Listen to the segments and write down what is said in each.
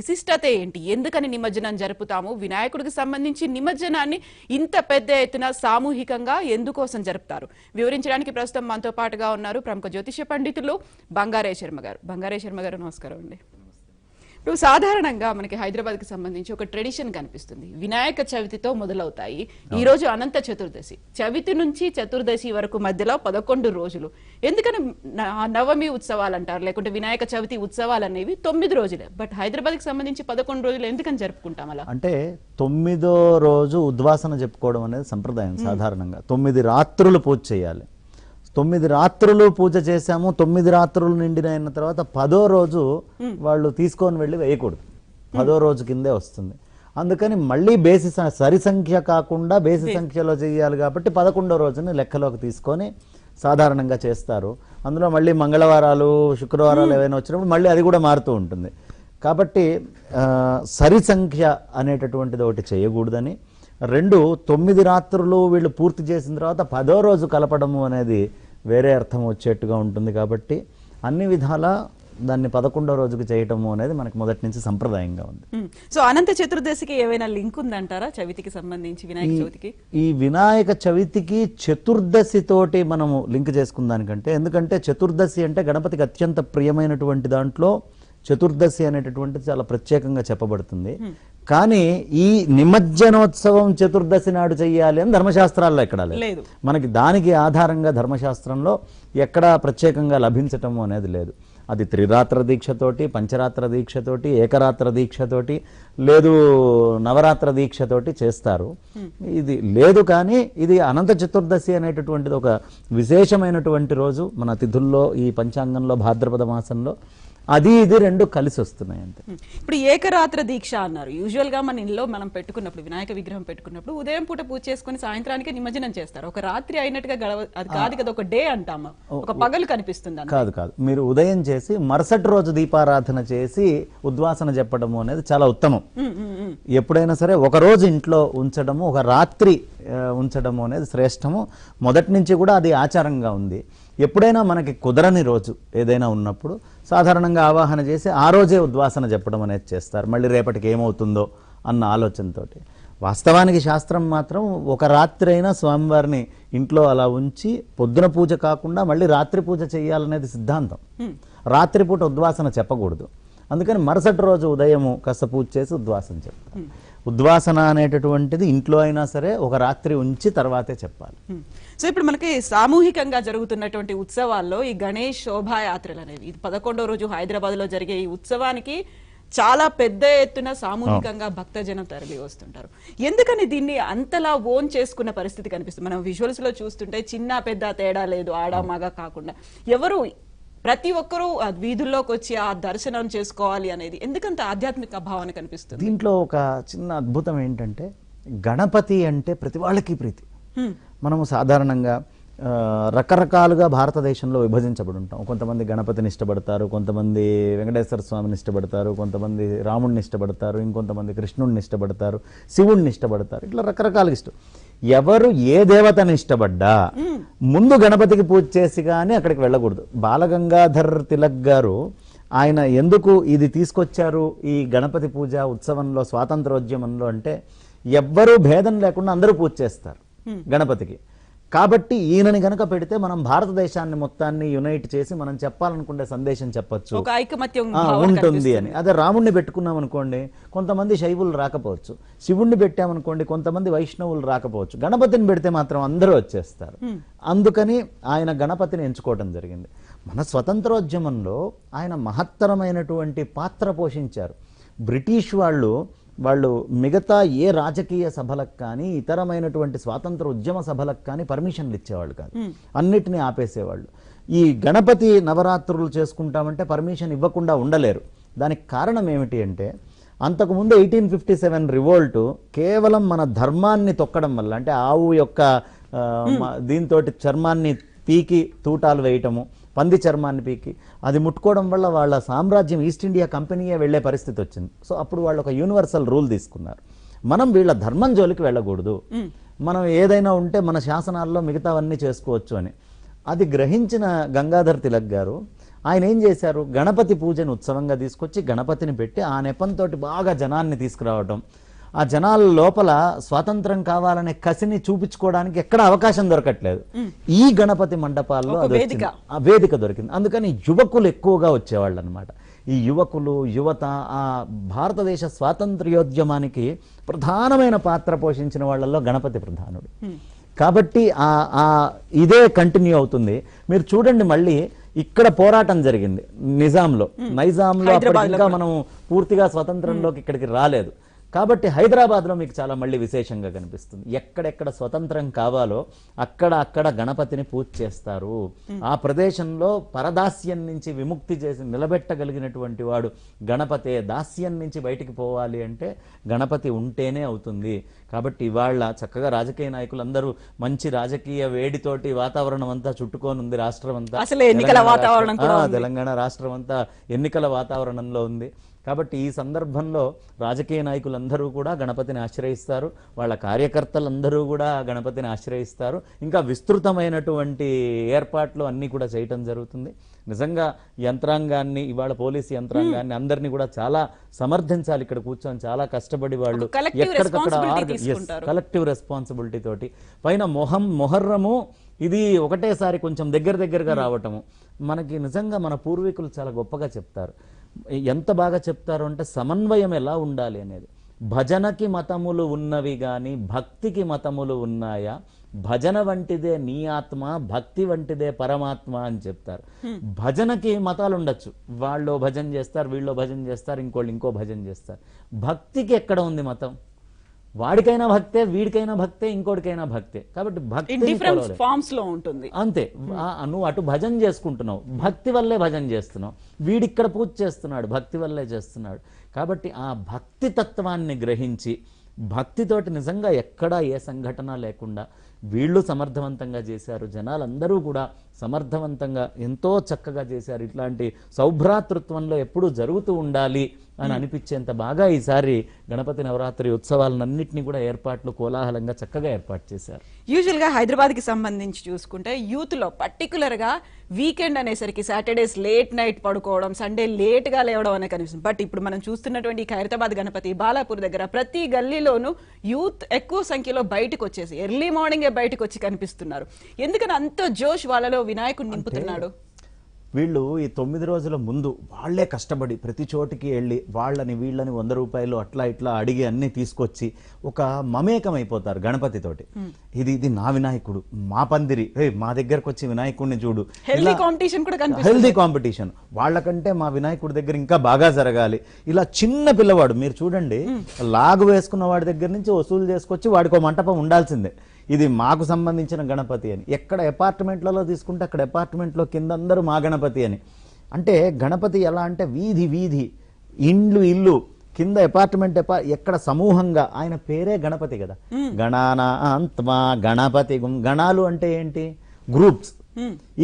విశిష్టత ఏంటి? ఎందుకని నిమజ్జనం జరుపుతాము? వినాయకుడికి సంబంధించి నిమజ్జనాన్ని ఇంత పెద్ద ఎత్తున సామూహికంగా ఎందుకోసం జరుపుతారు? వివరించడానికి ప్రస్తుతం మనతో పాటుగా ఉన్నారు ప్రముఖ జ్యోతిష పండితులు బంగారే శర్మ గారు. బంగారే శర్మ గారు నమస్కారం అండి. ఇప్పుడు సాధారణంగా మనకి హైదరాబాద్ కి సంబంధించి ఒక ట్రెడిషన్ కనిపిస్తుంది. వినాయక చవితితో మొదలవుతాయి. ఈ రోజు అనంత చతుర్దశి, చవితి నుంచి చతుర్దశి వరకు మధ్యలో 11 రోజులు. ఎందుకని నవమి ఉత్సవాలు అంటారు, లేకుంటే వినాయక చవితి ఉత్సవాలు అనేవి 9 రోజులే. బట్ హైదరాబాద్ కి సంబంధించి 11 రోజులు ఎందుకని జరుపుకుంటాం అలా? అంటే 9వ రోజు ఉద్వాసన చెప్పుకోవడం అనేది సంప్రదాయం. సాధారణంగా 9 రాత్రులు పూజ చేయాలి. 9 రాత్రులు పూజ చేశాము, 9 రాత్రులు నిండిన తర్వాత 10వ రోజు వాళ్ళు తీసుకొని వెళ్ళి వేయకూడదు. 10వ రోజు కిందే వస్తుంది. అందుకని మళ్ళీ బేసి సరి సంఖ్య కాకుండా బేసి సంఖ్యలో చేయాలి కాబట్టి 11వ రోజుని లెక్కలోకి తీసుకొని సాధారణంగా చేస్తారు. అందులో మళ్ళీ మంగళవారాలు శుక్రవారాలు ఏవైనా వచ్చినప్పుడు మళ్ళీ అది కూడా మారుతూ ఉంటుంది. కాబట్టి సరి సంఖ్య అనేటటువంటిది ఒకటి చేయకూడదని, 9 రాత్రులు వీళ్ళు పూర్తి చేసిన తర్వాత 10వ రోజు కలపడము అనేది వేరే అర్థం వచ్చేట్టుగా ఉంటుంది. కాబట్టి అన్ని విధాల దాన్ని 11వ రోజుకి చేయటము అనేది మనకి మొదటి నుంచి సంప్రదాయంగా ఉంది. సో అనంత చతుర్దశికి ఏమైనా లింక్ ఉందంటారా చవితికి సంబంధించి? వినాయక చవితికి ఈ వినాయక చవితికి చతుర్దశితోటి మనము లింక్ చేసుకున్న దానికంటే, ఎందుకంటే చతుర్దశి అంటే గణపతికి అత్యంత ప్రియమైనటువంటి దాంట్లో చతుర్దశి అనేటటువంటిది చాలా ప్రత్యేకంగా చెప్పబడుతుంది. కానీ ఈ నిమజ్జనోత్సవం చతుర్దశి నాడు చెయ్యాలి అని ధర్మశాస్త్రాల్లో ఎక్కడా లేదు. మనకి దానికి ఆధారంగా ధర్మశాస్త్రంలో ఎక్కడా ప్రత్యేకంగా లభించటము అనేది లేదు. అది త్రిరాత్ర దీక్షతోటి, పంచరాత్ర దీక్షతోటి, ఏకరాత్ర దీక్షతోటి, లేదు నవరాత్ర దీక్షతోటి చేస్తారు. ఇది లేదు. కానీ ఇది అనంత చతుర్దశి అనేటటువంటిది ఒక విశేషమైనటువంటి రోజు మన తిథుల్లో, ఈ పంచాంగంలో భాద్రపద మాసంలో అది ఇది రెండు కలిసి వస్తున్నాయి అంతే. ఇప్పుడు ఏకరాత్ర దీక్ష అన్నారు. యూజువల్ గా మన ఇంట్లో మనం పెట్టుకున్నప్పుడు, వినాయక విగ్రహం పెట్టుకున్నప్పుడు ఉదయం పూట పూజ చేసుకుని సాయంత్రానికి నిమజ్జనం చేస్తారు. ఒక రాత్రి అయినట్టుగా అది కాదు కదా, ఒక డే అంటాము, ఒక పగలు కనిపిస్తుంది. కాదు కాదు, మీరు ఉదయం చేసి మరుసటి రోజు దీపారాధన చేసి ఉద్వాసన చెప్పడము అనేది చాలా ఉత్తమం. ఎప్పుడైనా సరే ఒక రోజు ఇంట్లో ఉంచడము, ఒక రాత్రి ఉంచడము అనేది శ్రేష్టము. మొదటి నుంచి కూడా అది ఆచారంగా ఉంది. ఎప్పుడైనా మనకి కుదరని రోజు ఏదైనా ఉన్నప్పుడు సాధారణంగా ఆవాహన చేసి ఆ రోజే ఉద్వాసన చెప్పడం అనేది చేస్తారు, మళ్ళీ రేపటికి ఏమవుతుందో అన్న ఆలోచనతోటి. వాస్తవానికి శాస్త్రం మాత్రం ఒక రాత్రి అయినా స్వామివారిని ఇంట్లో అలా ఉంచి పొద్దున పూజ కాకుండా మళ్ళీ రాత్రి పూజ చేయాలనేది సిద్ధాంతం. రాత్రిపూట ఉద్వాసన చెప్పకూడదు. అందుకని మరుసటి రోజు ఉదయము కాస్త పూజ చేసి ఉద్వాసన చెప్తారు. ఉద్వాసన అనేటటువంటిది ఇంట్లో అయినా సరే ఒక రాత్రి ఉంచి తర్వాతే చెప్పాలి. సో ఇప్పుడు మనకి సామూహికంగా జరుగుతున్నటువంటి ఉత్సవాల్లో ఈ గణేష్ శోభాయాత్రలు అనేవి, ఇది 11వ రోజు హైదరాబాద్ లో జరిగే ఈ ఉత్సవానికి చాలా పెద్ద ఎత్తున సామూహికంగా భక్తజనం తరలి వస్తుంటారు. ఎందుకని దీన్ని అంతలా ఓన్ చేసుకున్న పరిస్థితి కనిపిస్తుంది? మనం విజువల్స్ లో చూస్తుంటే చిన్న పెద్ద తేడా లేదు, ఆడ మగ కాకుండా ఎవరు ప్రతి ఒక్కరూ వీధుల్లోకి వచ్చి ఆ దర్శనం చేసుకోవాలి అనేది ఎందుకంత ఆధ్యాత్మిక భావన కనిపిస్తుంది? దీంట్లో ఒక చిన్న అద్భుతం ఏంటంటే, గణపతి అంటే ప్రతి వాళ్ళకి ప్రీతి. మనము సాధారణంగా రకరకాలుగా భారతదేశంలో విభజించబడి ఉంటాం. కొంతమంది గణపతిని ఇష్టపడతారు, కొంతమంది వెంకటేశ్వర స్వామిని ఇష్టపడతారు, కొంతమంది రాముడిని ఇష్టపడతారు, ఇంకొంతమంది కృష్ణుడిని ఇష్టపడతారు, శివుడిని ఇష్టపడతారు. ఇట్లా రకరకాలుగా ఇష్టం. ఎవరు ఏ దేవతని ఇష్టపడ్డా ముందు గణపతికి పూజ చేసి కానీ అక్కడికి వెళ్ళకూడదు. బాలగంగాధర్ తిలక్ గారు ఆయన ఎందుకు ఇది తీసుకొచ్చారు ఈ గణపతి పూజ ఉత్సవంలో, స్వాతంత్రోద్యమంలో అంటే, ఎవ్వరూ భేదం లేకుండా అందరూ పూజ చేస్తారు గణపతికి. కాబట్టి ఈయనని గనక పెడితే మనం భారతదేశాన్ని మొత్తాన్ని యునైట్ చేసి మనం చెప్పాలనుకునే సందేశం చెప్పచ్చు, ఉంటుంది అని. అదే రాముడిని పెట్టుకున్నాం అనుకోండి, కొంతమంది శైవులు రాకపోవచ్చు. శివుణ్ణి పెట్టామనుకోండి, కొంతమంది వైష్ణవులు రాకపోవచ్చు. గణపతిని పెడితే మాత్రం అందరూ వచ్చేస్తారు. అందుకని ఆయన గణపతిని ఎంచుకోవడం జరిగింది. మన స్వతంత్రోద్యమంలో ఆయన మహత్తరమైనటువంటి పాత్ర పోషించారు. బ్రిటిష్ వాళ్ళు మిగతా ఏ రాజకీయ సభలకు కానీ ఇతరమైనటువంటి స్వాతంత్ర ఉద్యమ సభలకు కానీ పర్మిషన్లు ఇచ్చేవాళ్ళు కాదు, అన్నిటినీ ఆపేసేవాళ్ళు. ఈ గణపతి నవరాత్రులు చేసుకుంటామంటే పర్మిషన్ ఇవ్వకుండా ఉండలేరు. దానికి కారణం ఏమిటి అంటే, అంతకుముందు 1857 రివోల్ట్ కేవలం మన ధర్మాన్ని తొక్కడం వల్ల, అంటే ఆవు యొక్క దీంతో చర్మాన్ని పీకి తూటాలు వేయటము, పంది చర్మాన్ని పీకి అది ముట్టుకోవడం వల్ల వాళ్ళ సామ్రాజ్యం ఈస్ట్ ఇండియా కంపెనీయే వెళ్లే పరిస్థితి వచ్చింది. సో అప్పుడు వాళ్ళు ఒక యూనివర్సల్ రూల్ తీసుకున్నారు, మనం వీళ్ళ ధర్మం జోలికి వెళ్ళకూడదు, మనం ఏదైనా ఉంటే మన శాసనాల్లో మిగతావన్నీ చేసుకోవచ్చు అని. అది గ్రహించిన గంగాధర్ తిలక్ గారు ఆయన ఏం చేశారు, గణపతి పూజను ఉత్సవంగా తీసుకొచ్చి గణపతిని పెట్టి ఆ నెపంతో బాగా జనాన్ని తీసుకురావడం, ఆ జనాల లోపల స్వాతంత్రం కావాలనే కసిని చూపించుకోవడానికి ఎక్కడ అవకాశం దొరకట్లేదు. ఈ గణపతి మండపాల్లో ఆ వేదిక దొరికింది. అందుకని యువకులు ఎక్కువగా వచ్చేవాళ్ళు అనమాట. ఈ యువకులు, యువత ఆ భారతదేశ స్వాతంత్ర్యోద్యమానికి ప్రధానమైన పాత్ర పోషించిన వాళ్ళల్లో గణపతి ప్రధానుడు. కాబట్టి ఇదే కంటిన్యూ అవుతుంది. మీరు చూడండి, మళ్ళీ ఇక్కడ పోరాటం జరిగింది నైజాంలో అప్పటికి ఇంకా మనం పూర్తిగా స్వతంత్రంలోకి ఇక్కడికి రాలేదు. కాబట్టి హైదరాబాద్లో మీకు చాలా మళ్ళీ విశేషంగా కనిపిస్తుంది. ఎక్కడెక్కడ స్వతంత్రం కావాలో అక్కడ గణపతిని పూజ చేస్తారు. ఆ ప్రదేశంలో పరదాస్యం నుంచి విముక్తి చేసి నిలబెట్టగలిగినటువంటి వాడు గణపతే. దాస్యం నుంచి బయటికి పోవాలి అంటే గణపతి ఉంటేనే అవుతుంది. కాబట్టి ఇవాళ చక్కగా రాజకీయ నాయకులందరూ మంచి రాజకీయ వేడితోటి వాతావరణం అంతా చుట్టుకొని ఉంది. రాష్ట్రం అంతా తెలంగాణ రాష్ట్రం అంతా ఎన్నికల వాతావరణంలో ఉంది. కాబట్టి ఈ సందర్భంలో రాజకీయ నాయకులందరూ కూడా గణపతిని ఆశ్రయిస్తారు, వాళ్ళ కార్యకర్తలందరూ కూడా గణపతిని ఆశ్రయిస్తారు. ఇంకా విస్తృతమైనటువంటి ఏర్పాట్లు అన్నీ కూడా చేయటం జరుగుతుంది. నిజంగా యంత్రాంగాన్ని, ఇవాళ పోలీసు యంత్రాంగాన్ని అందరినీ కూడా చాలా సమర్థించాలి. ఇక్కడ కూర్చొని చాలా కష్టపడి వాళ్ళు ఎక్కడికక్కడ కలెక్టివ్ రెస్పాన్సిబిలిటీ తోటి పైన మొహర్రము ఇది ఒకటేసారి కొంచెం దగ్గరగా రావటము. మనకి నిజంగా మన పూర్వీకులు చాలా గొప్పగా చెప్తారు. ఎంత బాగా చెప్తారు అంటే సమన్వయం ఎలా ఉండాలి అనేది. భజనకి మతములు ఉన్నవి గాని భక్తికి మతములు ఉన్నాయా, భజన వంటిదే నీ ఆత్మ, భక్తి వంటిదే పరమాత్మ అని చెప్తారు. భజనకి మతాలు ఉండొచ్చు, వాళ్ళు భజన చేస్తారు, వీళ్ళు భజన చేస్తారు, ఇంకోళ్ళు ఇంకో భజన చేస్తారు. భక్తికి ఎక్కడ ఉంది మతం? వాడికైనా భక్తే, వీడికైనా భక్తే, ఇంకోటికైనా భక్తే. కాబట్టి భక్తి ఫార్మ్స్ లో ఉంటుంది అంతే. నువ్వు అటు భజన చేసుకుంటున్నావు, భక్తి వల్లే భజన చేస్తున్నావు. వీడిక్కడ పూజ చేస్తున్నాడు, భక్తి వల్లే చేస్తున్నాడు. కాబట్టి ఆ భక్తి తత్వాన్ని గ్రహించి భక్తితోటి నిజంగా ఎక్కడా ఏ సంఘటన లేకుండా వీళ్ళు సమర్థవంతంగా చేశారు. జనాలందరూ కూడా సమర్థవంతంగా ఎంతో చక్కగా చేశారు. ఇట్లాంటి సౌభ్రాతృత్వంలో ఎప్పుడూ జరుగుతూ ఉండాలి అని అనిపించేంత బాగా ఈసారి గణపతి నవరాత్రి ఉత్సవాలన్నింటినీ కూడా ఏర్పాట్లు కోలాహలంగా చక్కగా ఏర్పాటు చేశారు. యూజువల్ గా హైదరాబాద్ కి సంబంధించి చూసుకుంటే యూత్ లో పర్టికులర్ గా వీకెండ్ అనేసరికి సాటర్డేస్ లేట్ నైట్ పడుకోవడం, సండే లేట్ గా లేవడం అనే కనిపిస్తుంది. బట్ ఇప్పుడు మనం చూస్తున్నటువంటి ఖైరతాబాద్ గణపతి బాలాపూర్ దగ్గర ప్రతి గల్లీలోనూ యూత్ ఎక్కువ సంఖ్యలో బయటకు వచ్చేసి ఎర్లీ మార్నింగే బయటకు వచ్చి కనిపిస్తున్నారు. ఎందుకని అంత జోష్ వాళ్ళలో వినాయకుడు నింపుతున్నాడు? వీళ్ళు ఈ 9 రోజుల ముందు వాళ్లే కష్టపడి ప్రతి చోటికి వెళ్ళి వాళ్ళని వీళ్ళని 100 రూపాయలు అట్లా ఇట్లా అడిగి అన్ని తీసుకొచ్చి ఒక మమేకం అయిపోతారు గణపతితోటి. ఇది నా వినాయకుడు, మా పందిరి, మా దగ్గరకు వచ్చి వినాయకుడిని చూడు. Healthy competition. వాళ్ళకంటే మా వినాయకుడి దగ్గర ఇంకా బాగా జరగాలి. ఇలా చిన్న పిల్లవాడు మీరు చూడండి, లాగు వేసుకున్న వాడి దగ్గర నుంచి వసూలు చేసుకొచ్చి వాడికి ఒక మంటపం ఉండాల్సిందే. ఇది మాకు సంబంధించిన గణపతి అని. ఎక్కడ అపార్ట్మెంట్లలో తీసుకుంటే అక్కడ అపార్ట్మెంట్లో కింద అందరూ మా గణపతి అని. అంటే గణపతి ఎలా అంటే వీధి, ఇల్లు కింద అపార్ట్మెంట్ ఎక్కడ సమూహంగా ఆయన పేరే గణపతి కదా. గణానాత్మా గణపతి. గణాలు అంటే ఏంటి? గ్రూప్స్.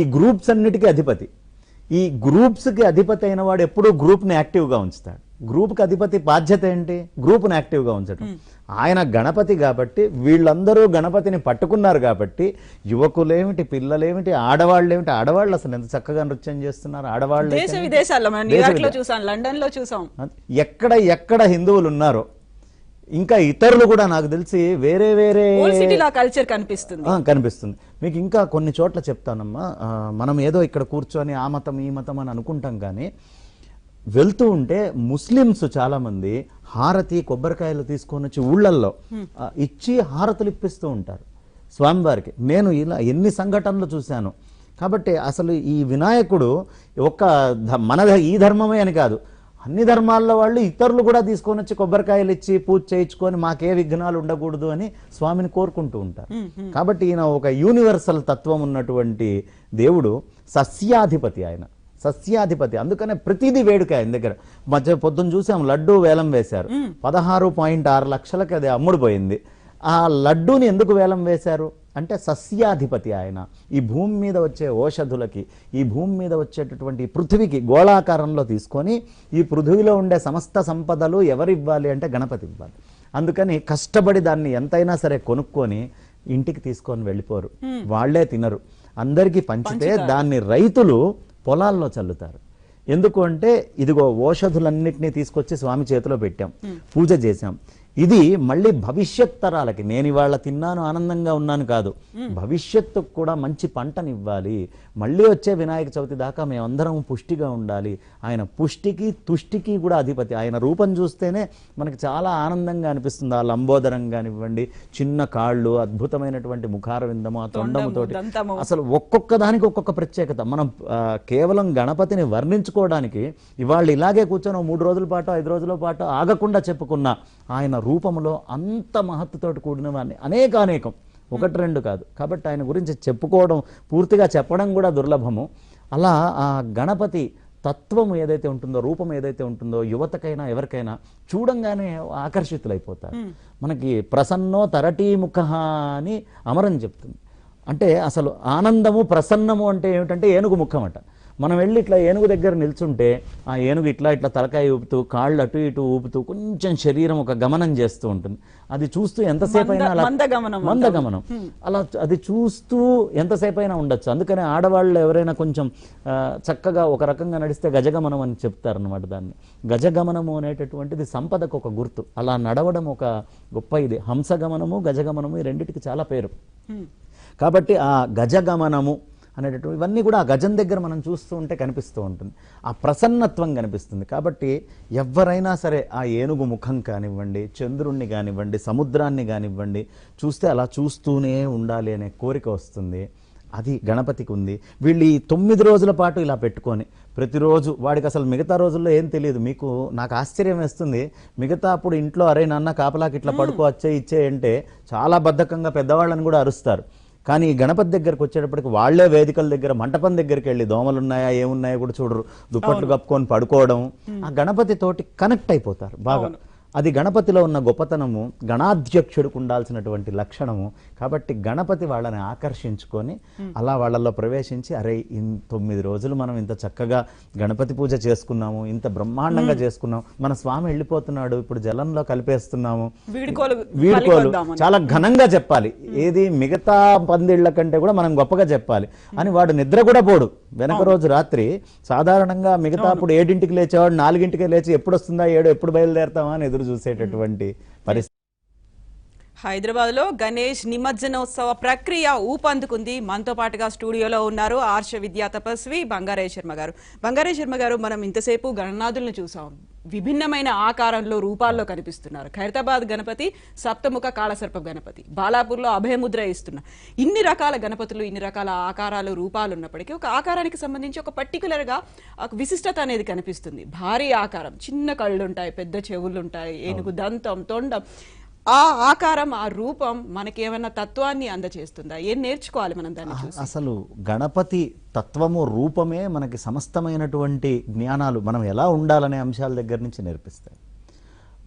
ఈ గ్రూప్స్ అన్నిటికీ అధిపతి. ఈ గ్రూప్స్ కి అధిపతి అయిన వాడు ఎప్పుడూ గ్రూప్ ని యాక్టివ్ గా ఉంచుతాడు. గ్రూప్ కి అధిపతి బాధ్యత ఏంటి? గ్రూప్ ని యాక్టివ్ గా ఉంచడం. ఆయన గణపతి కాబట్టి వీళ్ళందరూ గణపతిని పట్టుకున్నారు కాబట్టి యువకులేమిటి, పిల్లలేమిటి, ఆడవాళ్ళేమిటి, ఆడవాళ్ళు అసలు ఎంత చక్కగా నృత్యం చేస్తున్నారు. ఆడవాళ్ళు ఎక్కడ హిందువులు ఉన్నారో ఇంకా ఇతరులు కూడా నాకు తెలిసి వేరే కల్చర్ కనిపిస్తుంది. మీకు ఇంకా కొన్ని చోట్ల చెప్తానమ్మా. మనం ఏదో ఇక్కడ కూర్చొని ఆ మతం ఈ మతం అని అనుకుంటాం, కానీ వెళ్తూ ఉంటే ముస్లిమ్స్ చాలా మంది హారతి కొబ్బరికాయలు తీసుకొని వచ్చి ఊళ్ళల్లో ఇచ్చి హారతులు ఇప్పిస్తూ ఉంటారు స్వామివారికి. నేను ఇలా ఎన్ని సంఘటనలు చూశాను. కాబట్టి అసలు ఈ వినాయకుడు మన ఈ ధర్మమే అని కాదు, అన్ని ధర్మాల్లో వాళ్ళు ఇతరులు కూడా తీసుకొని వచ్చి కొబ్బరికాయలు ఇచ్చి పూజ చేయించుకొని మాకే విఘ్నాలు ఉండకూడదు అని స్వామిని కోరుకుంటూ ఉంటారు. కాబట్టి ఈయన ఒక యూనివర్సల్ తత్వం ఉన్నటువంటి దేవుడు, సస్యాధిపతి. ఆయన సస్యాధిపతి. అందుకనే ప్రతిదీ వేడుక ఆయన దగ్గర. మధ్య పొద్దున్న చూసాం, లడ్డూ వేలం వేశారు. 16.6 లక్షలకి అది అమ్ముడుపోయింది. ఆ లడ్డూని ఎందుకు వేలం వేశారు అంటే సస్యాధిపతి ఆయన. ఈ భూమి మీద వచ్చే ఔషధులకి, ఈ భూమి మీద వచ్చేటటువంటి పృథివికి గోళాకారంలో తీసుకొని ఈ పృథివిలో ఉండే సమస్త సంపదలు ఎవరివ్వాలి అంటే గణపతి ఇవ్వాలి. అందుకని కష్టపడి దాన్ని ఎంతైనా సరే కొనుక్కొని ఇంటికి తీసుకొని వెళ్ళిపోరు, వాళ్లే తినరు. అందరికీ పంచితే దాన్ని రైతులు పొలాల్లో చల్లుతారు. ఎందుకు అంటే ఇదిగో ఓషధులన్నిటినీ తీసుకొచ్చి స్వామి చేతిలో పెట్టాం, పూజ చేశాం, ఇది మళ్ళీ భవిష్యత్ తరాలకి, నేను ఇవాళ తిన్నాను ఆనందంగా ఉన్నాను కాదు, భవిష్యత్తుకు కూడా మంచి పంటనివ్వాలి, మళ్ళీ వచ్చే వినాయక చవితి దాకా మేమందరం పుష్టిగా ఉండాలి. ఆయన పుష్టికి తుష్టికి కూడా అధిపతి. ఆయన రూపం చూస్తేనే మనకి చాలా ఆనందంగా అనిపిస్తుంది. ఆ లంబోదరం కానివ్వండి, చిన్న కాళ్ళు, అద్భుతమైనటువంటి ముఖార విందము, ఆ తొండముతోటి, అసలు ఒక్కొక్క దానికి ఒక్కొక్క ప్రత్యేకత. మనం కేవలం గణపతిని వర్ణించుకోవడానికి ఇవాళ ఇలాగే కూర్చొని 3 రోజుల పాటు 5 రోజుల పాటు ఆగకుండా చెప్పుకున్న ఆయన రూపంలో అంత మహత్తుతోటి కూడినవాన్ని అనేకం, 1-2 కాదు. కాబట్టి ఆయన గురించి చెప్పుకోవడం, పూర్తిగా చెప్పడం కూడా దుర్లభము. అలా ఆ గణపతి తత్వం ఏదైతే ఉంటుందో, రూపం ఏదైతే ఉంటుందో, యువతకైనా ఎవరికైనా చూడంగానే ఆకర్షితులైపోతారు. మనకి ప్రసన్నో తరటీముఖ అని అమరం చెప్తుంది. అంటే అసలు ఆనందము ప్రసన్నము అంటే ఏమిటంటే ఏనుగు ముఖం అట. మనం వెళ్ళి ఇట్లా ఏనుగు దగ్గర నిల్చుంటే ఆ ఏనుగు ఇట్లా తలకాయ ఊపుతూ, కాళ్ళు అటు ఇటు ఊపుతూ, కొంచెం శరీరం ఒక గమనం చేస్తూ ఉంటుంది. అది చూస్తూ ఎంతసేపు అయినా మందగమనం అలా అది చూస్తూ ఎంతసేపు అయినా ఉండొచ్చు. అందుకనే ఆడవాళ్ళు ఎవరైనా కొంచెం చక్కగా ఒక రకంగా నడిస్తే గజగమనం అని చెప్తారనమాట. దాన్ని గజగమనము అనేటటువంటిది సంపదకు ఒక గుర్తు. అలా నడవడం ఒక గొప్ప ఇది. హంసగమనము, గజగమనము ఈ రెండిటికి చాలా పేరు. కాబట్టి ఆ గజగమనము అనేటటువంటి ఇవన్నీ కూడా ఆ గజం దగ్గర మనం చూస్తూ ఉంటే కనిపిస్తూ ఉంటుంది. ఆ ప్రసన్నత్వం కనిపిస్తుంది. కాబట్టి ఎవరైనా సరే ఆ ఏనుగు ముఖం కానివ్వండి, చంద్రుణ్ణి కానివ్వండి, సముద్రాన్ని కానివ్వండి చూస్తే అలా చూస్తూనే ఉండాలి అనే కోరిక వస్తుంది. అది గణపతికి ఉంది. వీళ్ళు ఈ 9 రోజుల పాటు ఇలా పెట్టుకొని ప్రతిరోజు, వాడికి అసలు మిగతా రోజుల్లో ఏం తెలియదు. నాకు ఆశ్చర్యం వేస్తుంది. మిగతా అప్పుడు ఇంట్లో అరే నాన్న కాపలాకి ఇట్లా పడుకో, ఇచ్చే అంటే చాలా బద్ధకంగా పెద్దవాళ్ళని కూడా అరుస్తారు. కానీ ఈ గణపతి దగ్గరకు వచ్చేటప్పటికి వాళ్లే వేదికల దగ్గర, మంటపం దగ్గరికి వెళ్ళి దోమలు ఉన్నాయా ఏమున్నాయో కూడా చూడరు, దుప్పట్లు కప్పుకొని పడుకోవడం, ఆ గణపతి తోటి కనెక్ట్ అయిపోతారు బాగా. అది గణపతిలో ఉన్న గొప్పతనము, గణాధ్యక్షుడికి ఉండాల్సినటువంటి లక్షణము. కాబట్టి గణపతి వాళ్ళని ఆకర్షించుకొని అలా వాళ్ళల్లో ప్రవేశించి, అరే 9 రోజులు మనం ఇంత చక్కగా గణపతి పూజ చేసుకున్నాము, ఇంత బ్రహ్మాండంగా చేసుకున్నాము, మన స్వామి వెళ్ళిపోతున్నాడు, ఇప్పుడు జలంలో కలిపేస్తున్నాము, వీడుకోలు చాలా ఘనంగా చెప్పాలి. ఏది మిగతా పందిళ్ల కంటే కూడా మనం గొప్పగా చెప్పాలి అని వాడు నిద్ర కూడా పోడు. వెనక రోజు రాత్రి సాధారణంగా మిగతా అప్పుడు 7ంటికి లేచేవాడు, 4ంటికే లేచి ఎప్పుడు వస్తుందా 7 ఎప్పుడు బయలుదేరతామా అని ఎదురు చూసేటటువంటి పరిస్థితి. హైదరాబాద్ లో గణేష్ నిమజ్జనోత్సవ ప్రక్రియ ఊపందుకుంది. మనతో పాటుగా స్టూడియోలో ఉన్నారు ఆర్ష విద్యా తపస్వి బంగారయ్య శర్మ గారు. బంగారయ్య శర్మ గారు, మనం ఇంతసేపు గణనాథులను చూసాం, విభిన్నమైన ఆకారంలో రూపాల్లో కనిపిస్తున్నారు. ఖైరతాబాద్ గణపతి సప్తముఖ కాళసర్ప గణపతి, బాలాపూర్లో అభయముద్ర ఇస్తున్న, ఇన్ని రకాల గణపతులు, ఇన్ని రకాల ఆకారాలు, రూపాలు ఉన్నప్పటికీ ఒక ఆకారానికి సంబంధించి ఒక పర్టికులర్ గా ఒక విశిష్టత అనేది కనిపిస్తుంది. భారీ ఆకారం, చిన్న కళ్ళుంటాయి, పెద్ద చెవులుంటాయి, ఏనుగు దంతం, తొండం, ఆ ఆకారం, ఆ రూపం మనకి ఏమైనా తత్వాన్ని అందచేస్తుందా? ఏం నేర్చుకోవాలి మనం దాన్ని చూసి? అసలు గణపతి తత్వము, రూపమే మనకి సమస్తమైనటువంటి జ్ఞానాలు, మనం ఎలా ఉండాలనే అంశాల దగ్గర నుంచి నేర్పిస్తాయి.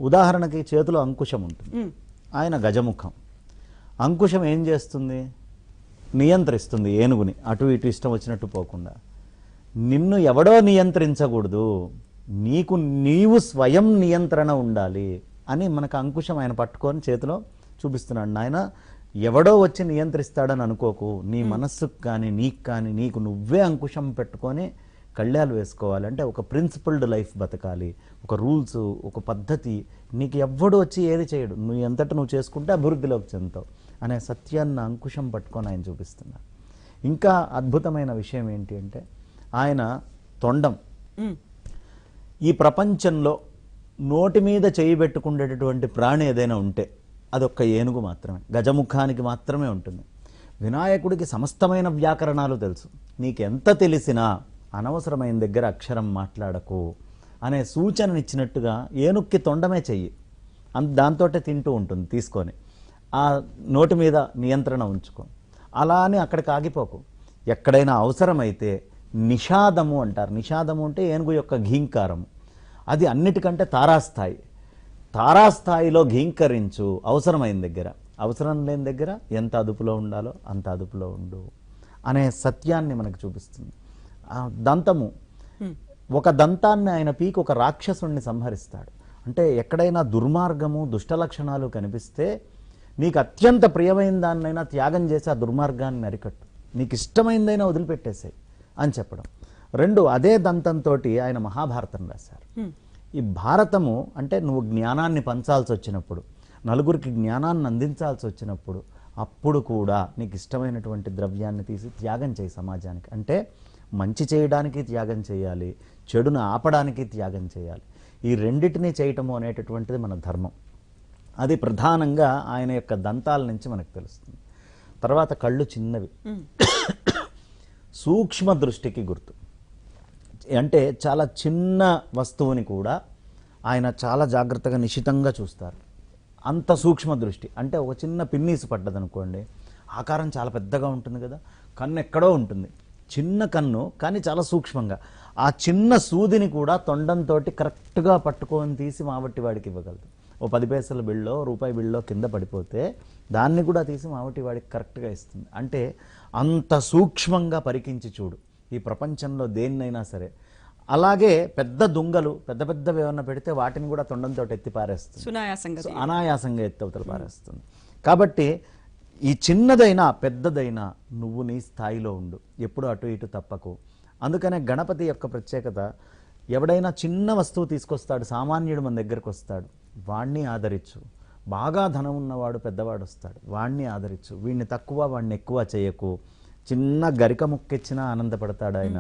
ఉదాహరణకి చేతిలో అంకుశం ఉంటుంది, ఆయన గజముఖం. అంకుశం ఏం చేస్తుంది? నియంత్రిస్తుంది ఏనుగుని, అటు ఇటు ఇష్టం వచ్చినట్టు పోకుండా. నిన్ను ఎవడో నియంత్రించకూడదు, నీవు స్వయం నియంత్రణ ఉండాలి అని మనకు అంకుశం ఆయన పట్టుకొని చేతిలో చూపిస్తున్నాడు. నాయన ఎవడో వచ్చి నియంత్రిస్తాడని అనుకోకు, నీ మనస్సుకు కానీ నీకు కానీ నీకు నువ్వే అంకుశం పెట్టుకొని కళ్యాలు వేసుకోవాలి. అంటే ఒక ప్రిన్సిపల్డ్ లైఫ్ బతకాలి, ఒక రూల్స్, ఒక పద్ధతి. నీకు ఎవ్వడు వచ్చి ఏది చేయడు, నువ్వు ఎంతట నువ్వు చేసుకుంటే అభివృద్ధిలోకి చెందుతావు అనే సత్యాన్ని అంకుశం పట్టుకొని ఆయన చూపిస్తున్నారు. ఇంకా అద్భుతమైన విషయం ఏంటి అంటే ఆయన తొండం. ఈ ప్రపంచంలో నోటి మీద చేయి పెట్టుకునేటటువంటి ప్రాణి ఏదైనా ఉంటే అదొక్క ఏనుగు మాత్రమే, గజముఖానికి మాత్రమే ఉంటుంది. వినాయకుడికి సమస్తమైన వ్యాకరణాలు తెలుసు. నీకెంత తెలిసినా అనవసరమైన దగ్గర అక్షరం మాట్లాడకు అనే సూచననిచ్చినట్టుగా ఏనుక్కి తొండమే చెయ్యి, దాంతో తింటూ ఉంటుంది తీసుకొని. ఆ నోటి మీద నియంత్రణ ఉంచుకో. అలా అని అక్కడికి ఆగిపోకు. ఎక్కడైనా అవసరమైతే నిషాదము అంటారు. నిషాదము అంటే ఏనుగు యొక్క ఘీంకారము. అది అన్నిటికంటే తారాస్థాయి. తారాస్థాయిలో ఘీంకరించు అవసరమైన దగ్గర, అవసరం లేని దగ్గర ఎంత అదుపులో ఉండాలో అంత అదుపులో ఉండు అనే సత్యాన్ని మనకు చూపిస్తుంది. దంతము, ఒక దంతాన్ని ఆయన పీకి ఒక రాక్షసుణ్ణి సంహరిస్తాడు. అంటే ఎక్కడైనా దుర్మార్గము, దుష్ట లక్షణాలు కనిపిస్తే నీకు అత్యంత ప్రియమైన దాన్నైనా త్యాగం చేసి ఆ దుర్మార్గాన్ని అరికట్టు, నీకు ఇష్టమైందైనా వదిలిపెట్టేసాయి అని చెప్పడం. రెండు, అదే దంతంతో ఆయన మహాభారతం రాశారు. ఈ భారతము అంటే నువ్వు జ్ఞానాన్ని పంచాల్సి వచ్చినప్పుడు, నలుగురికి జ్ఞానాన్ని అందించాల్సి వచ్చినప్పుడు, అప్పుడు కూడా నీకు ఇష్టమైనటువంటి ద్రవ్యాన్ని తీసి త్యాగం చేయి సమాజానికి. అంటే మంచి చేయడానికి త్యాగం చేయాలి, చెడును ఆపడానికి త్యాగం చేయాలి. ఈ రెండిటినీ చేయటము అనేటటువంటిది మన ధర్మం. అది ప్రధానంగా ఆయన యొక్క దంతాల నుంచి మనకు తెలుస్తుంది. తర్వాత కళ్ళు చిన్నవి, సూక్ష్మ దృష్టికి గుర్తు. అంటే చాలా చిన్న వస్తువుని కూడా ఆయన చాలా జాగ్రత్తగా నిశితంగా చూస్తారు. అంత సూక్ష్మ దృష్టి. అంటే ఒక చిన్న పిన్నీసు పడ్డదనుకోండి, ఆకారం చాలా పెద్దగా ఉంటుంది కదా, కన్ను ఎక్కడో ఉంటుంది, చిన్న కన్ను కానీ చాలా సూక్ష్మంగా. ఆ చిన్న సూదిని కూడా తొండంతో కరెక్ట్గా పట్టుకొని తీసి మావట్టి వాడికి ఇవ్వగలదు. ఓ 10 పైసల బిళ్ళో రూపాయి బిళ్ళో కింద పడిపోతే దాన్ని కూడా తీసి మావటి వాడికి కరెక్ట్గా ఇస్తుంది. అంటే అంత సూక్ష్మంగా పరికించి చూడు ఈ ప్రపంచంలో దేన్నైనా సరే. అలాగే పెద్ద దుంగలు పెద్ద పెద్దవి ఏమన్నా పెడితే వాటిని కూడా తొండంతో ఎత్తి పారేస్తుంది, అనాయాసంగా ఎత్తి అవతల పారేస్తుంది. కాబట్టి ఈ చిన్నదైనా పెద్దదైనా నువ్వు నీ స్థాయిలో ఉండు, ఎప్పుడు అటు ఇటు తప్పకు. అందుకనే గణపతి యొక్క ప్రత్యేకత, ఎవడైనా చిన్న వస్తువు తీసుకొస్తాడు, సామాన్యుడు మన దగ్గరకు వస్తాడు, వాణ్ణి ఆదరించు. బాగా ధనం ఉన్నవాడు పెద్దవాడు వస్తాడు, వాణ్ణి ఆదరించు. వీడిని తక్కువ వాడిని ఎక్కువ చేయకు. చిన్న గరిక ముక్కెచ్చినా ఆనందపడతాడు ఆయన,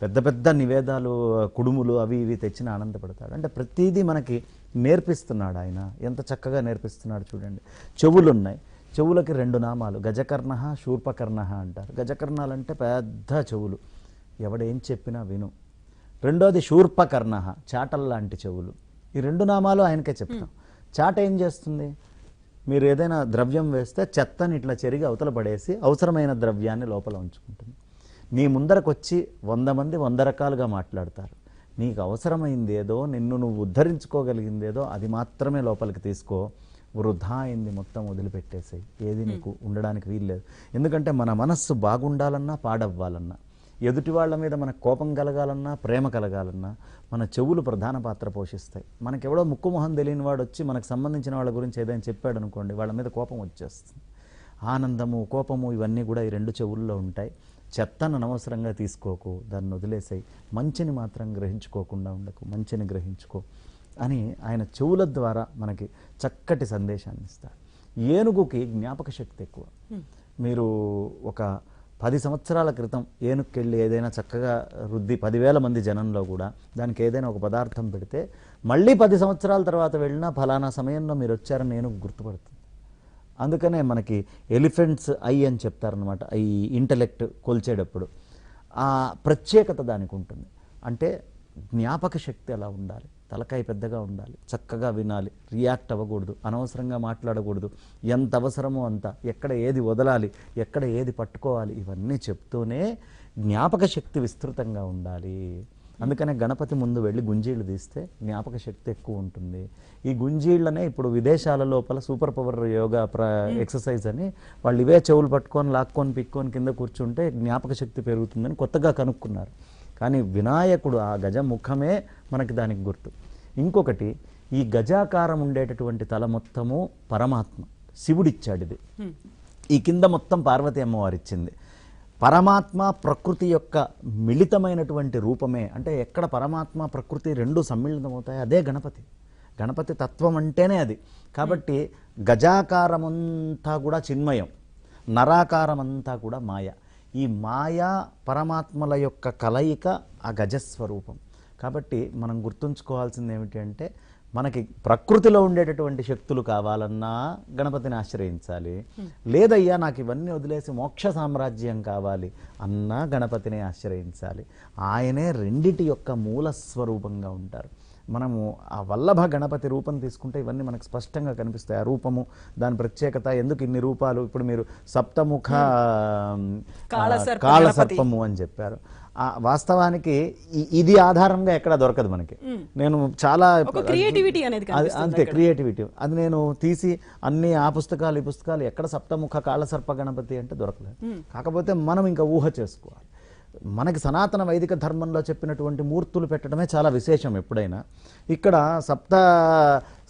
పెద్ద పెద్ద నివేదాలు కుడుములు అవి ఇవి తెచ్చినా ఆనందపడతాడు. అంటే ప్రతిదీ మనకి నేర్పిస్తున్నాడు ఆయన. ఎంత చక్కగా నేర్పిస్తున్నాడు చూడండి. చెవులున్నాయి, చెవులకి 2 నామాలు, గజకర్ణ శూర్పకర్ణ అంటారు. గజకర్ణాలంటే పెద్ద చెవులు, ఎవడేం చెప్పినా విను. రెండోది శూర్పకర్ణ, చాటల్లాంటి చెవులు. ఈ 2 నామాలు ఆయనకే చెప్తాం. చాట ఏం చేస్తుంది, మీరు ఏదైనా ద్రవ్యం వేస్తే చెత్తని ఇట్లా చెరిగి అవతల పడేసి అవసరమైన ద్రవ్యాన్ని లోపల ఉంచుకుంటుంది. నీ ముందరకు వచ్చి 100 మంది 100 రకాలుగా మాట్లాడతారు. నీకు అవసరమైంది ఏదో, నిన్ను నువ్వు ఉద్ధరించుకోగలిగిందేదో అది మాత్రమే లోపలికి తీసుకో. వృధా అయింది మొత్తం వదిలిపెట్టేసాయి, ఏది నీకు ఉండడానికి వీల్లేదు. ఎందుకంటే మన మనస్సు బాగుండాలన్నా పాడవ్వాలన్నా, ఎదుటి వాళ్ళ మీద మనకు కోపం కలగాలన్నా ప్రేమ కలగాలన్నా మన చెవులు ప్రధాన పాత్ర పోషిస్తాయి. మనకెవడో ముక్కు మొహం తెలియని వాడు వచ్చి మనకు సంబంధించిన వాళ్ళ గురించి ఏదైనా చెప్పాడు అనుకోండి, వాళ్ళ మీద కోపం వచ్చేస్తుంది. ఆనందము కోపము ఇవన్నీ కూడా ఈ 2 చెవుల్లో ఉంటాయి. చెత్తను అనవసరంగా తీసుకోకు, దాన్ని వదిలేసాయి. మంచిని మాత్రం గ్రహించుకోకుండా ఉండకు, మంచిని గ్రహించుకో అని ఆయన చెవుల ద్వారా మనకి చక్కటి సందేశాన్ని ఇస్తారు. ఏనుగుకి జ్ఞాపక శక్తి ఎక్కువ. మీరు ఒక 10 సంవత్సరాల క్రితం ఏనుగుకెళ్ళి ఏదైనా చక్కగా రుద్ది 10,000 మంది జనంలో కూడా దానికి ఏదైనా ఒక పదార్థం పెడితే మళ్ళీ 10 సంవత్సరాల తర్వాత వెళ్ళినా ఫలానా సమయంలో మీరు వచ్చారని ఏనుగు గుర్తుపడుతుంది. అందుకనే మనకి ఎలిఫెంట్స్ ఐ అని చెప్తారనమాట, ఈ ఇంటలెక్ట్ కొల్చేటప్పుడు. ఆ ప్రత్యేకత దానికి ఉంటుంది. అంటే జ్ఞాపక శక్తి అలా ఉండాలి, తలకాయ పెద్దగా ఉండాలి, చక్కగా వినాలి, రియాక్ట్ అవ్వకూడదు, అనవసరంగా మాట్లాడకూడదు, ఎంత అవసరమో అంత, ఎక్కడ ఏది వదలాలి, ఎక్కడ ఏది పట్టుకోవాలి, ఇవన్నీ చెప్తూనే జ్ఞాపక శక్తి విస్తృతంగా ఉండాలి. అందుకనే గణపతి ముందు వెళ్ళి గుంజీళ్ళు తీస్తే జ్ఞాపక శక్తి ఎక్కువ ఉంటుంది. ఈ గుంజీళ్ళనే ఇప్పుడు విదేశాల లోపల సూపర్ పవర్ యోగా ఎక్సర్సైజ్ అని వాళ్ళు ఇవే చెవులు పట్టుకొని లాక్కొని పిక్కొని కింద కూర్చుంటే జ్ఞాపక శక్తి పెరుగుతుందని కొత్తగా కనుక్కున్నారు. కానీ వినాయకుడు ఆ గజ ముఖమే మనకి దానికి గుర్తు. ఇంకొకటి, ఈ గజాకారం ఉండేటటువంటి తల మొత్తము పరమాత్మ శివుడిచ్చాడు. ఇది ఈ కింద మొత్తం పార్వతీ అమ్మవారు ఇచ్చింది. పరమాత్మ ప్రకృతి యొక్క మిళితమైనటువంటి రూపమే. అంటే ఎక్కడ పరమాత్మ ప్రకృతి 2 సమ్మిళితమవుతాయి అదే గణపతి. గణపతి తత్వం అంటేనే అది. కాబట్టి గజాకారమంతా కూడా చిన్మయం, నరాకారమంతా కూడా మాయ. ఈ మాయా పరమాత్మల యొక్క కలయిక ఆ గజస్వరూపం. కాబట్టి మనం గుర్తుంచుకోవాల్సింది ఏమిటి అంటే, మనకి ప్రకృతిలో ఉండేటటువంటి శక్తులు కావాలన్నా గణపతిని ఆశ్రయించాలి, లేదయ్యా నాకు ఇవన్నీ వదిలేసి మోక్ష సామ్రాజ్యం కావాలి అన్నా గణపతిని ఆశ్రయించాలి. ఆయనే రెండిటి యొక్క మూల స్వరూపంగా ఉంటారు. మనము ఆ వల్లభ గణపతి రూపం తీసుకుంటే ఇవన్నీ మనకు స్పష్టంగా కనిపిస్తాయి. ఆ రూపము, దాని ప్రత్యేకత, ఎందుకు ఇన్ని రూపాలు. ఇప్పుడు మీరు సప్తముఖ కాళ సర్పము అని చెప్పారు. వాస్తవానికి ఇది ఆధారంగా ఎక్కడ దొరకదు మనకి. నేను చాలా అంతే క్రియేటివిటీ అది నేను తీసి అన్ని ఆ పుస్తకాలు ఈ పుస్తకాలు ఎక్కడ సప్తముఖ కాళ సర్ప గణపతి అంటే దొరకలేదు. కాకపోతే మనం ఇంకా ఊహ చేసుకోవాలి. మనకి సనాతన వైదిక ధర్మంలో చెప్పినటువంటి మూర్తులు పెట్టడమే చాలా విశేషం. ఎప్పుడైనా ఇక్కడ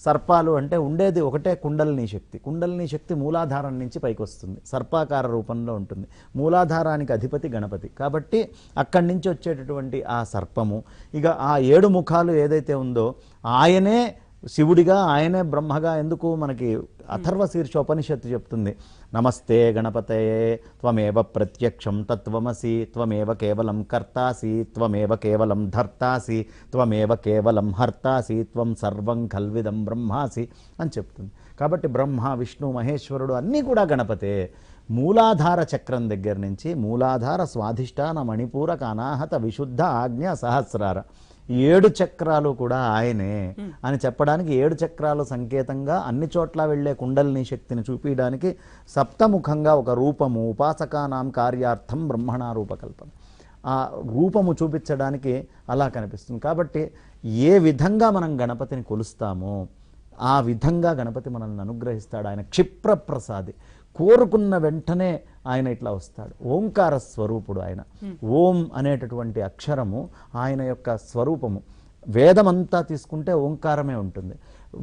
సర్పాలు అంటే ఉండేది ఒకటే కుండలిని శక్తి. కుండలిని శక్తి మూలాధారం నుంచి పైకి వస్తుంది, సర్పాకార రూపంలో ఉంటుంది. మూలాధారానికి అధిపతి గణపతి కాబట్టి అక్కడి నుంచి వచ్చేటటువంటి ఆ సర్పము, ఇక ఆ 7 ముఖాలు ఏదైతే ఉందో ఆయనే శివుడిగా, ఆయనే బ్రహ్మగా. ఎందుకు మనకి అథర్వ శీర్షోపనిషత్తు చెప్తుంది, నమస్తే గణపతయే త్వమేవ ప్రత్యక్షం తత్వమసి త్వమేవ కేవలం కర్తాసి త్వమేవ కేవలం ధర్తాసి త్వమేవ కేవలం హర్తాసి త్వం సర్వం కల్విదం బ్రహ్మాసి అని చెప్తుంది. కాబట్టి బ్రహ్మ, విష్ణు, మహేశ్వరుడు అన్నీ కూడా గణపతే. మూలాధార చక్రం దగ్గర నుంచి మూలాధార, స్వాధిష్టాన, మణిపూరక, అనాహత, విశుద్ధ, ఆజ్ఞ, సహస్రార 7 చక్రాలు కూడా ఆయనే అని చెప్పడానికి 7 చక్రాలు సంకేతంగా అన్ని చోట్ల వెళ్లే కుండలిని శక్తిని చూపించడానికి సప్తముఖంగా ఒక రూపము, ఉపాసకానాం కార్యార్థం బ్రహ్మణ రూపకల్పన, ఆ రూపము చూపించడానికి అలా కనిపిస్తుంది. కాబట్టి ఏ విధంగా మనం గణపతిని కొలుస్తామో ఆ విధంగా గణపతి మనల్ని అనుగ్రహిస్తాడు. ఆయన క్షిప్ర ప్రసాది, కోరుకున్న వెంటనే ఆయన ఇట్లా వస్తాడు. ఓంకార స్వరూపుడు ఆయన. ఓం అనేటటువంటి అక్షరము ఆయన యొక్క స్వరూపము. వేదమంతా తీసుకుంటే ఓంకారమే ఉంటుంది.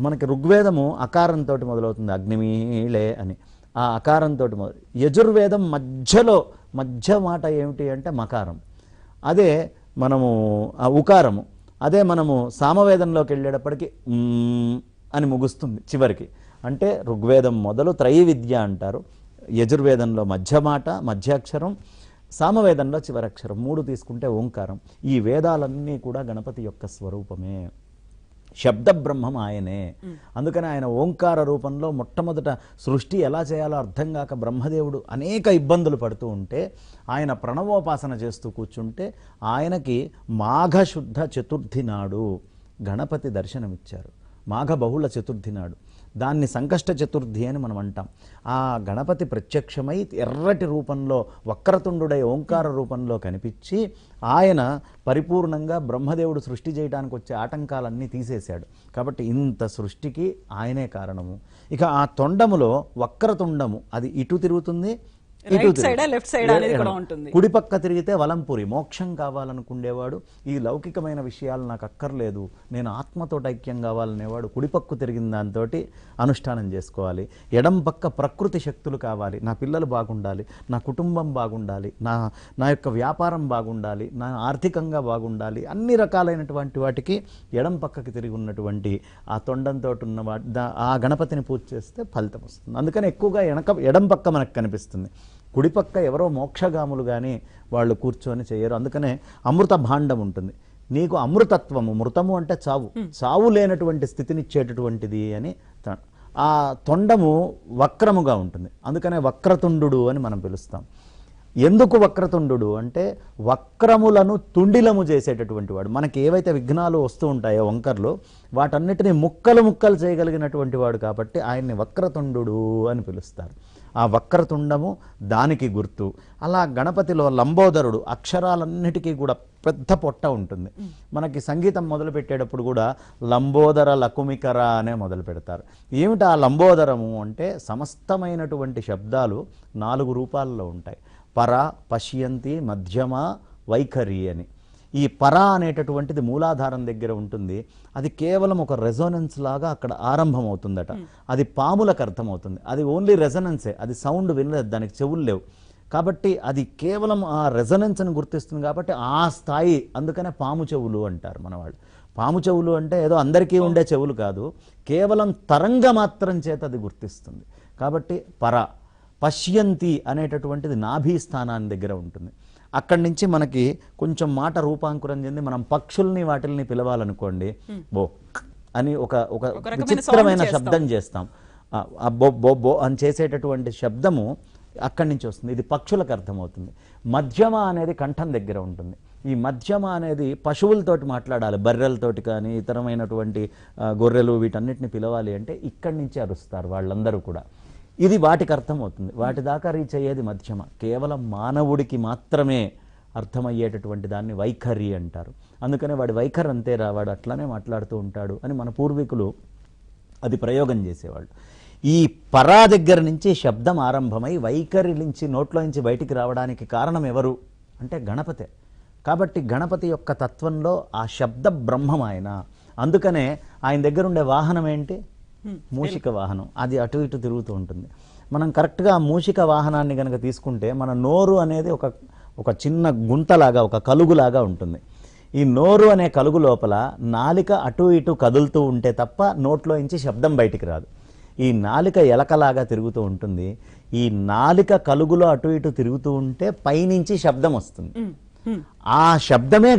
మనకి ఋగ్వేదము అకారంతో మొదలవుతుంది, అగ్నిమీళే అని, ఆ అకారంతో మొదలు. యజుర్వేదం మధ్య మాట ఏమిటి అంటే మకారం, అదే మనము ఉకారము. అదే మనము సామవేదంలోకి వెళ్ళేటప్పటికి అని ముగుస్తుంది చివరికి. అంటే ఋగ్వేదం మొదలు త్రైవిద్య అంటారు. యజుర్వేదంలో మధ్యమాట, మధ్యాక్షరం, సామవేదంలో చివరక్షరం, 3 తీసుకుంటే ఓంకారం. ఈ వేదాలన్నీ కూడా గణపతి యొక్క స్వరూపమే, శబ్ద బ్రహ్మం ఆయనే. అందుకని ఆయన ఓంకార రూపంలో మొట్టమొదట సృష్టి ఎలా చేయాలో అర్థం కాక బ్రహ్మదేవుడు అనేక ఇబ్బందులు పడుతూ ఉంటే ఆయన ప్రణవోపాసన చేస్తూ కూర్చుంటే ఆయనకి మాఘశుద్ధ చతుర్థి నాడు గణపతి దర్శనమిచ్చారు. మాఘ బహుళ చతుర్థి నాడు, దాన్ని సంకష్ట చతుర్థి అని మనం అంటాం. ఆ గణపతి ప్రత్యక్షమై ఎర్రటి రూపంలో వక్రతుండుడై ఓంకార రూపంలో కనిపించి ఆయన పరిపూర్ణంగా బ్రహ్మదేవుడు సృష్టి చేయడానికి వచ్చే ఆటంకాలన్నీ తీసేశాడు. కాబట్టి ఇంత సృష్టికి ఆయనే కారణము. ఇక ఆ తొండములో వక్రతుండము, అది ఇటు తిరుగుతుంది, కుడి పక్క తిరిగితే వలంపురి, మోక్షం కావాలనుకునేవాడు, ఈ లౌకికమైన విషయాలు నాకు అక్కర్లేదు, నేను ఆత్మతో ఐక్యం కావాలనేవాడు కుడిపక్కు తిరిగిన దాంతో అనుష్ఠానం చేసుకోవాలి. ఎడం పక్క ప్రకృతి శక్తులు కావాలి, నా పిల్లలు బాగుండాలి, నా కుటుంబం బాగుండాలి, నా యొక్క వ్యాపారం బాగుండాలి, నా ఆర్థికంగా బాగుండాలి, అన్ని రకాలైనటువంటి వాటికి ఎడం పక్కకి తిరిగి ఉన్నటువంటి ఆ తొండంతో ఉన్న ఆ గణపతిని పూజ చేస్తే ఫలితం వస్తుంది. అందుకని ఎక్కువగా ఎడం పక్క మనకు కనిపిస్తుంది. కుడిపక్క ఎవరో మోక్షగాములు కానీ వాళ్ళు కూర్చొని చేయరు. అందుకనే అమృత భాండం ఉంటుంది. నీకు అమృతత్వము, మృతము అంటే చావు లేనటువంటి స్థితినిచ్చేటటువంటిది అని. ఆ తొండము వక్రముగా ఉంటుంది, అందుకనే వక్రతుండు అని మనం పిలుస్తాం. ఎందుకు వక్రతుండు అంటే వక్రములను తుండిలము చేసేటటువంటి వాడు. మనకి ఏవైతే విఘ్నాలు వస్తూ ఉంటాయో వంకర్లు, వాటన్నిటిని ముక్కలు చేయగలిగినటువంటి వాడు కాబట్టి ఆయన్ని వక్రతుండు అని పిలుస్తారు. ఆ వక్రతుండము దానికి గుర్తు. అలా గణపతిలో లంబోదరుడు, అక్షరాలన్నిటికీ కూడా పెద్ద పొట్ట ఉంటుంది. మనకి సంగీతం మొదలు పెట్టేటప్పుడు కూడా లంబోదర లకుమికర అనే మొదలు పెడతారు. ఏమిటి ఆ లంబోదరము అంటే సమస్తమైనటువంటి శబ్దాలు 4 రూపాల్లో ఉంటాయి. పర, పశ్యంతి, మధ్యమ, వైఖరి అని. ఈ పర అనేటటువంటిది మూలాధారం దగ్గర ఉంటుంది. అది కేవలం ఒక రెజోనెన్స్ లాగా అక్కడ ఆరంభం అవుతుందట. అది పాములకు అర్థమవుతుంది. అది ఓన్లీ రెజనెన్సే, అది సౌండ్ వినలేదు, దానికి చెవులు లేవు. కాబట్టి అది కేవలం ఆ రెజనెన్స్ని గుర్తిస్తుంది. కాబట్టి ఆ స్థాయి, అందుకనే పాము చెవులు అంటారు మనవాళ్ళు. పాము చెవులు అంటే ఏదో అందరికీ ఉండే చెవులు కాదు, కేవలం తరంగ మాత్రం చేత అది గుర్తిస్తుంది. కాబట్టి పర. పశ్యంతి అనేటటువంటిది నాభీ స్థానాన్ని దగ్గర ఉంటుంది. అక్కడి నుంచి మనకి కొంచెం మాట రూపాంకురం చెంది మనం పక్షుల్ని వాటిల్ని పిలవాలనుకోండి, బో అని ఒక విచిత్రమైన శబ్దం చేస్తాం. బో బో బో అని చేసేటటువంటి శబ్దము అక్కడి నుంచి వస్తుంది. ఇది పక్షులకు అర్థమవుతుంది. మధ్యమ అనేది కంఠం దగ్గర ఉంటుంది. ఈ మధ్యమ అనేది పశువులతోటి మాట్లాడాలి, బర్రెలతోటి కానీ ఇతరమైనటువంటి గొర్రెలు వీటన్నిటిని పిలవాలి అంటే ఇక్కడి నుంచి అరుస్తారు వాళ్ళందరూ కూడా. ఇది వాటికి అర్థమవుతుంది. వాటి దాకా రీచ్ అయ్యేది మధ్యమ. కేవలం మానవుడికి మాత్రమే అర్థమయ్యేటటువంటి దాన్ని వైఖరి అంటారు. అందుకనే వాడి వైఖరి అంతేరా, వాడు అట్లానే మాట్లాడుతూ ఉంటాడు అని మన పూర్వీకులు అది ప్రయోగం చేసేవాళ్ళు. ఈ పరా దగ్గర నుంచి శబ్దం ఆరంభమై వైఖరి నుంచి నోట్లో నుంచి బయటికి రావడానికి కారణం ఎవరు అంటే గణపతే. కాబట్టి గణపతి యొక్క తత్వంలో ఆ శబ్ద బ్రహ్మం ఆయన. అందుకనే ఆయన దగ్గర ఉండే వాహనం ఏంటి, మూషిక వాహనం. అది అటు ఇటు తిరుగుతూ ఉంటుంది. మనం కరెక్ట్గా ఆ మూషిక వాహనాన్ని కనుక తీసుకుంటే మన నోరు అనేది ఒక చిన్న గుంతలాగా, ఒక కలుగులాగా ఉంటుంది. ఈ నోరు అనే కలుగు లోపల నాలిక అటు ఇటు కదులుతూ ఉంటే తప్ప నోట్లో నుంచి శబ్దం బయటికి రాదు. ఈ నాలిక ఎలకలాగా తిరుగుతూ ఉంటుంది. ఈ నాలిక కలుగులో అటు ఇటు తిరుగుతూ ఉంటే పైనుంచి శబ్దం వస్తుంది. ఆ శబ్దమే